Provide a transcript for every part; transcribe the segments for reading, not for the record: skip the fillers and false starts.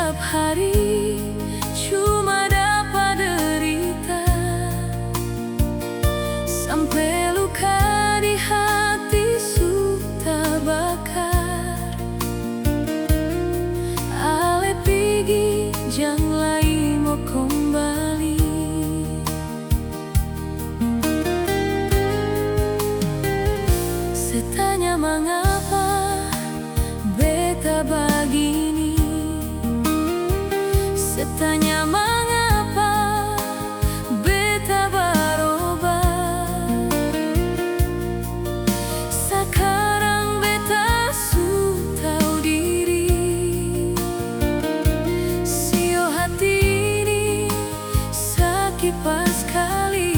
setiap hari cuma dapat derita, sampai luka di hati sudah bakar. Ale pigi jang lai mau kembali, setanya mengapa beta begini, setanya mengapa beta berubah. Sekarang beta sudah tahu diri, sio hati ini sakit pas kali.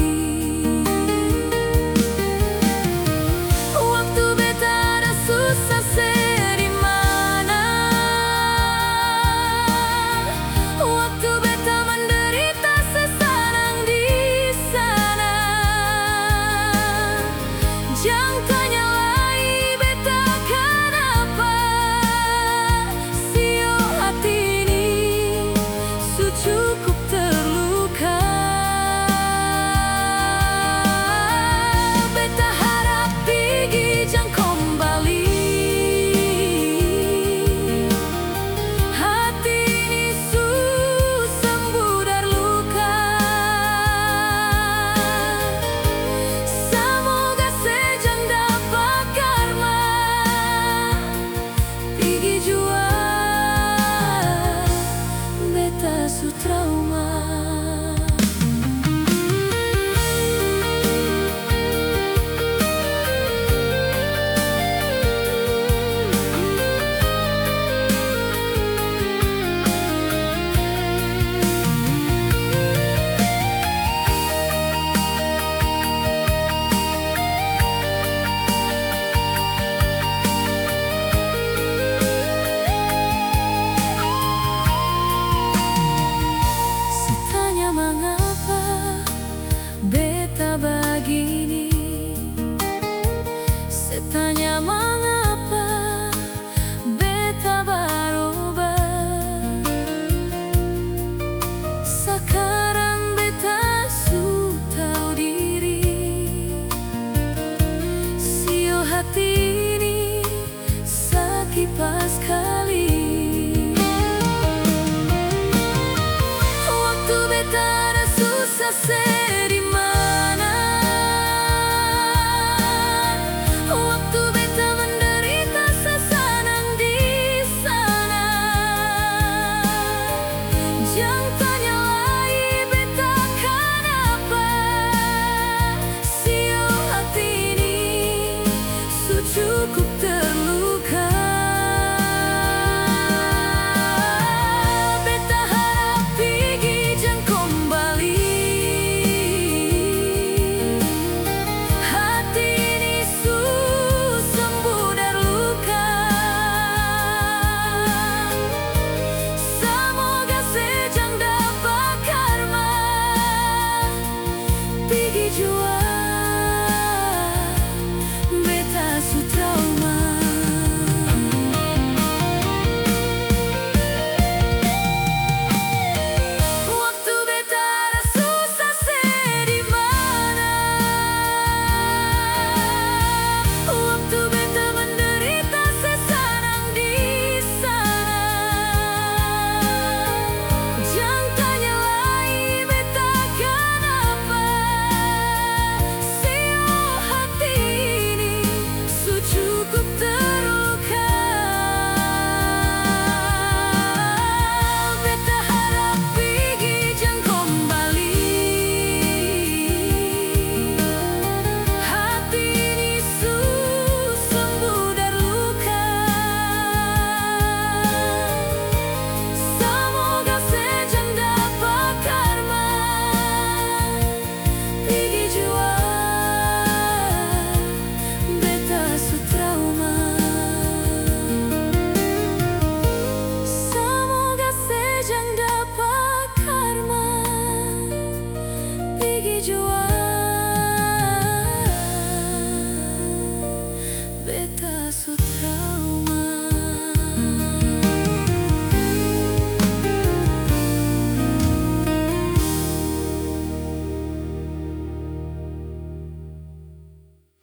Waktu beta ada susah sedih mana, waktu beta menderita sesanang di sana. Jangan tanya lagi beta kenapa, sio hati ini su cukup terluka. Beta harap pigi jang kembali, hati ini su sembuh dari luka. Semoga sejang dapat karma, pigi jua beta su trauma. Setanya mengapa beta begini, setanya mengapa beta berubah. Sekarang beta su tahu diri, sio hati ini sakit pas kali. Waktu beta ada susah sedih mana, waktu beta menderita sesanang di sana. Jangan tanya lagi beta kenapa, sio hati ini su cukup terluka. Beta harap pigi jang kembali, hati ini su sembuh dari luka. Semoga sejang dapat karma, pigi jua beta su trauma. Waktu beta ada susah sedih mana, waktu beta menderita sesanang di sana. Jangan tanya lagi beta kenapa, sio hati ini su cukup terluka. Beta harap pigi jang kembali, hati ini su sembuh dari luka. Semoga sejang dapat karma, pigi jua beta su trauma. Semoga sejang dapat karma, pigi jua